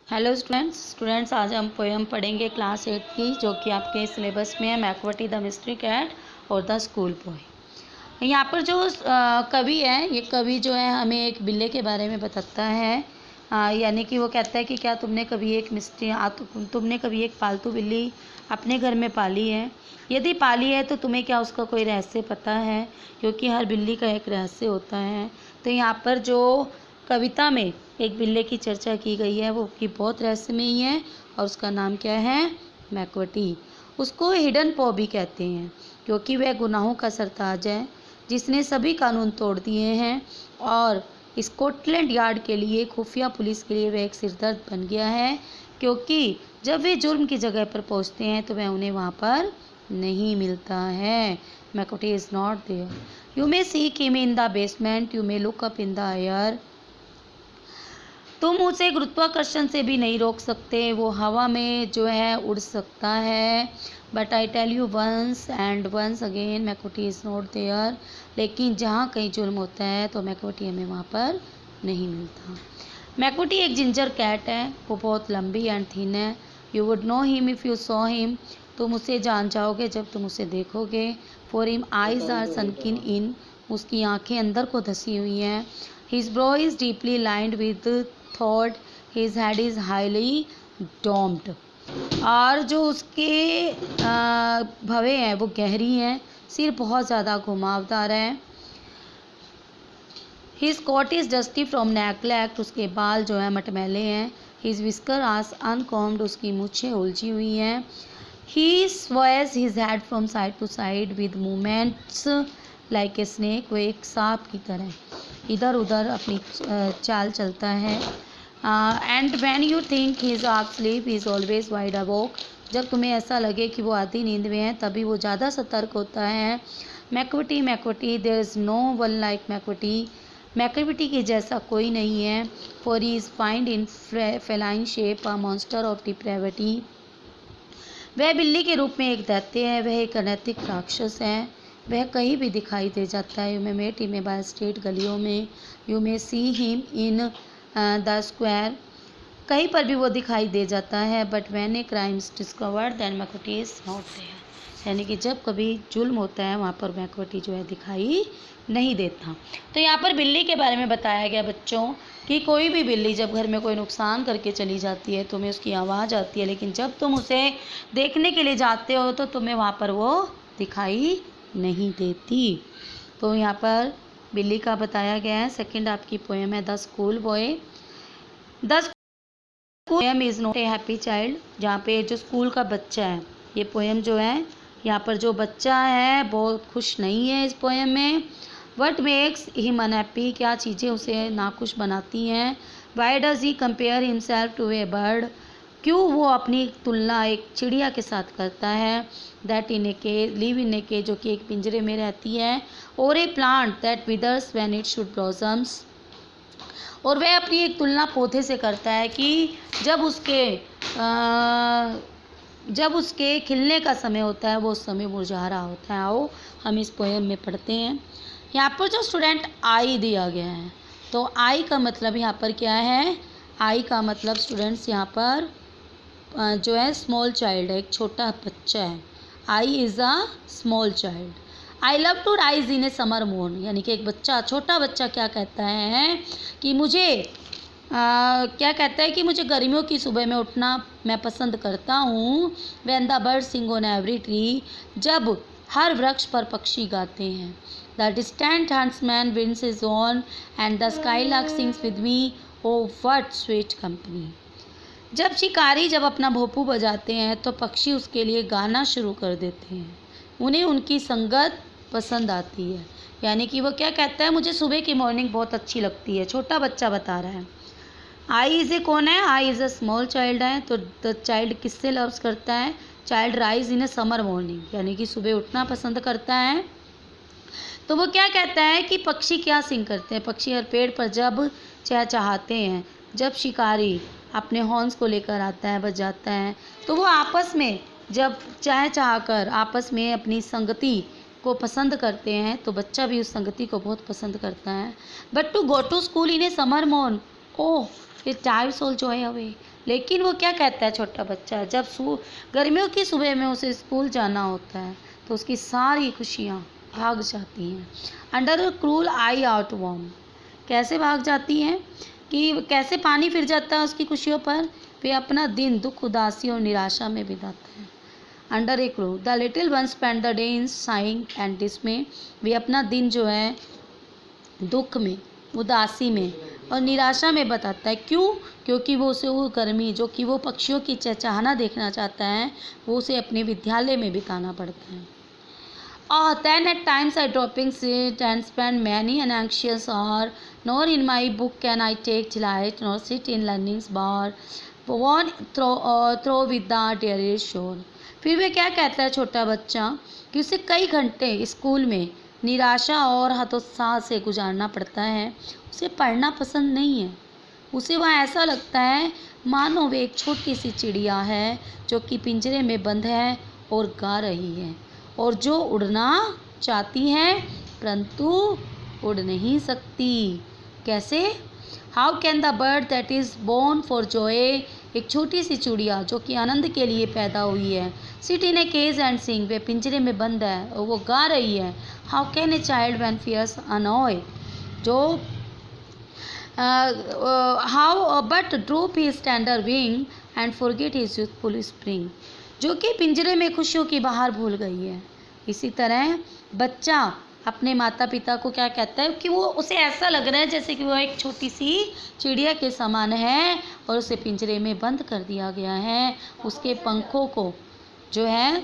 Hello students आज हम poem पढ़ेंगे क्लास 8 की, जो कि आपके सिलेबस में है मैकवर्टी द मिस्ट्री कैट और द स्कूल बॉय। यहाँ पर जो कवि है, ये कवि जो है हमें एक बिल्ली के बारे में बताता है। यानी कि वो कहता है कि क्या तुमने कभी एक पालतू बिल्ली अपने घर में पाली है? यदि पाली है तो तुम्हें क्या उसका कोई रहस्य पता है? क्योंकि हर बिल्ली का एक रहस्य होता है। तो यहाँ पर जो कविता में एक बिल्ली की चर्चा की गई है वो कि बहुत रहस्यमयी है और उसका नाम क्या है? मैकवर्टी। उसको हिडन पॉ भी कहते हैं क्योंकि वह गुनाहों का सरताज है जिसने सभी कानून तोड़ दिए हैं और स्कॉटलैंड यार्ड के लिए, खुफिया पुलिस के लिए वह एक सिरदर्द बन गया है, क्योंकि जब वे जुर्म की जगह पर पहुंचते हैं तो वह उन्हें वहां पर नहीं मिलता है। Macavity is not there. You may seek him in the basement, you may look up in the air. तुम उसे गुरुत्वाकर्षण से भी नहीं रोक सकते, वो हवा में जो है उड़ सकता है। But I tell you once and once again, Macavity is not there. लेकिन जहाँ कहीं जुर्म होता है तो मैकवर्टी हमें वहाँ पर नहीं मिलता। मैकवर्टी एक जिंजर कैट है, वो बहुत लंबी एंड थिन है। You would know him if you saw him, तुम उसे जान जाओगे जब तुम उसे देखोगे। For him eyes are sunken in, उसकी आंखें अंदर को धसी हुई हैं। His brow is deeply lined with thought, his head is highly domed. और जो उसके भवें हैं वो गहरी हैं, सिर बहुत ज़्यादा घुमावदार है। His coat is dusty from neglect, उसके बाल जो है मटमैले हैं। हिज विस्कर आस अनकॉम्ड, उसकी मूछें उलझी हुई हैं। He sways his head from side to side with movements like a snake, वो एक सांप की तरह इधर उधर अपनी चाल चलता है। And when you think he is half sleep, he is always wide अवोक, जब तुम्हें ऐसा लगे कि वो आधी नींद में है तभी वो ज़्यादा सतर्क होता है। Macavity Macavity, there is no one like Macavity, Macavity के जैसा कोई नहीं है। For he is fiend in feline shape a monster of depravity, वह बिल्ली के रूप में एक दैत्य है, वह एक अनैतिक राक्षस है। वह कहीं भी दिखाई दे जाता है। You may met him by street, गलियों में। You may see him in the square, कहीं पर भी वो दिखाई दे जाता है। But when a crime is discovered then Macavity is not there, यानी कि जब कभी जुल्म होता है वहाँ पर मैकवर्टी जो है दिखाई नहीं देता। तो यहाँ पर बिल्ली के बारे में बताया गया बच्चों कि कोई भी बिल्ली जब घर में कोई नुकसान करके चली जाती है, तुम्हें उसकी आवाज़ आती है, लेकिन जब तुम उसे देखने के लिए जाते हो तो तुम्हें वहाँ पर वो दिखाई नहीं देती। तो यहाँ पर बिल्ली का बताया गया है। सेकंड आपकी पोएम है the school boy. The poem is not a happy child, जहाँ पे जो स्कूल का बच्चा है, ये पोएम जो है यहाँ पर जो बच्चा है बहुत खुश नहीं है इस पोएम में। वट मेक्स हिम अनहैप्पी, क्या चीज़ें उसे नाखुश बनाती हैं। Why does he compare himself to a bird, क्यों वो अपनी तुलना एक चिड़िया के साथ करता है। That in a cage, live in a cage, जो कि एक पिंजरे में रहती है। और a plant that withers when it should blossoms, और वह अपनी एक तुलना पौधे से करता है कि जब उसके खिलने का समय होता है वो उस समय मुरझा रहा होता है। आओ हम इस पोएम में पढ़ते हैं। यहाँ पर जो स्टूडेंट आई दिया गया है, तो आई का मतलब यहाँ पर क्या है? आई का मतलब स्टूडेंट्स यहाँ पर जो है स्मॉल चाइल्ड है, एक छोटा बच्चा है। I is a small child. I love to rise in a summer moon, यानी कि एक बच्चा, छोटा बच्चा क्या कहता है कि मुझे गर्मियों की सुबह में उठना मैं पसंद करता हूँ। When the bird sing on every tree, जब हर वृक्ष पर पक्षी गाते हैं। The distant huntsman winds his on and the skylark sings with me, oh what sweet company, जब अपना भोंपू बजाते हैं तो पक्षी उसके लिए गाना शुरू कर देते हैं, उन्हें उनकी संगत पसंद आती है। यानी कि वो क्या कहता है, मुझे सुबह की मॉर्निंग बहुत अच्छी लगती है, छोटा बच्चा बता रहा है। आई इज़ ए कौन है? I is a small child है। तो द चाइल्ड किससे लव्स करता है? Child rise in a summer morning, यानी कि सुबह उठना पसंद करता है। तो वो क्या कहता है कि पक्षी क्या सिंग करते हैं? पक्षी हर पेड़ पर जब चहचहाते हैं, जब शिकारी अपने हॉर्न्स को लेकर आता है, बजाता है, तो वो आपस में जब चहचहाकर आपस में अपनी संगति को पसंद करते हैं, तो बच्चा भी उस संगति को बहुत पसंद करता है। But to go to school in a summer morn, oh it drives all joy away, लेकिन वो क्या कहता है छोटा बच्चा, जब गर्मियों की सुबह में उसे स्कूल जाना होता है तो उसकी सारी खुशियाँ भाग जाती हैं। Under a cruel eye outworn, कैसे भाग जाती हैं कि कैसे पानी फिर जाता है उसकी खुशियों पर। वे अपना दिन दुख, उदासी और निराशा में बिताते हैं। Under a crew the little one spend the day in sighing and dismay, वे अपना दिन जो है दुख में, उदासी में और निराशा में बताता है। क्यों? क्योंकि वो उसे वो गर्मी जो कि वो पक्षियों की चहचहाना देखना चाहता है, वो उसे अपने विद्यालय में बिताना पड़ता है। Then at times I dropping sit and spend many an anxious hour, nor in my book can I take delight, nor sit in learning's bar, one throw with the dearest shore. फिर वे क्या कहता है छोटा बच्चा कि उसे कई घंटे स्कूल में निराशा और हतोत्साह से गुजारना पड़ता है। उसे पढ़ना पसंद नहीं है। उसे वहाँ ऐसा लगता है मानो वे एक छोटी सी चिड़िया है जो कि पिंजरे में बंद है और गा रही है और जो उड़ना चाहती है परंतु उड़ नहीं सकती। कैसे? How can the bird that is born for joy, एक छोटी सी चिड़िया जो कि आनंद के लिए पैदा हुई है, sit in a cage and sing, वे पिंजरे में बंद है और वो गा रही है। How can a child when fears annoy, जो how but droop his tender wing and forget his youthful spring, जो कि पिंजरे में खुशियों की बहार भूल गई है। इसी तरह बच्चा अपने माता पिता को क्या कहता है कि वो उसे ऐसा लग रहा है जैसे कि वो एक छोटी सी चिड़िया के समान है और उसे पिंजरे में बंद कर दिया गया है। उसके पंखों को जो है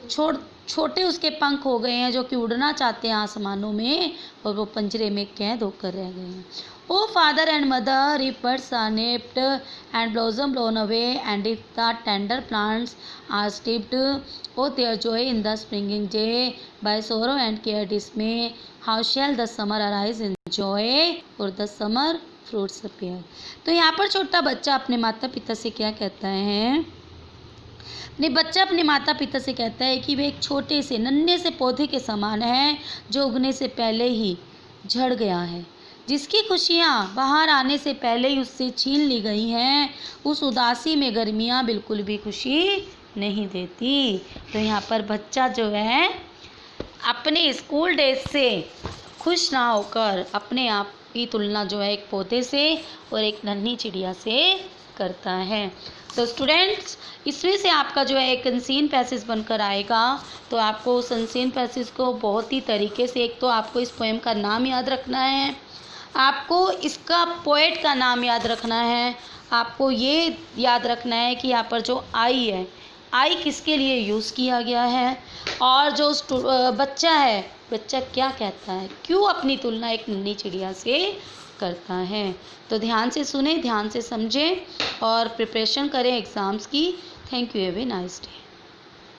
छोटे उसके पंख हो गए हैं जो कि उड़ना चाहते हैं आसमानों में और वो पिंजरे में कैद होकर रह गए हैं। O father and mother, if birds are nipped and blossom blown away, and if the tender plants are stripped, oh their joy in the springing day by sorrow and care dismay, how shall the summer arise in joy or the summer fruits appear। तो यहाँ पर छोटा बच्चा अपने माता पिता से क्या कहता है, अपने माता पिता से कहता है कि वे एक छोटे से नन्हे से पौधे के समान है जो उगने से पहले ही झड़ गया है, जिसकी खुशियाँ बाहर आने से पहले ही उससे छीन ली गई हैं। उस उदासी में गर्मियाँ बिल्कुल भी खुशी नहीं देती। तो यहाँ पर बच्चा जो है अपने स्कूल डेज से खुश ना होकर अपने आप की तुलना जो है एक पौधे से और एक नन्ही चिड़िया से करता है। तो स्टूडेंट्स, इसमें से आपका जो है एक अनसीन पैसेज बनकर आएगा। तो आपको उस अनसीन पैसेज को बहुत ही तरीके से, एक तो आपको इस पोएम का नाम याद रखना है, आपको इसका पोएट का नाम याद रखना है, आपको ये याद रखना है कि यहाँ पर जो आई है, आई किसके लिए यूज़ किया गया है, और जो बच्चा है, बच्चा क्या कहता है, क्यों अपनी तुलना एक नन्ही चिड़िया से करता है। तो ध्यान से सुने, ध्यान से समझें और प्रिपरेशन करें एग्ज़ाम्स की। Thank you, have a nice day.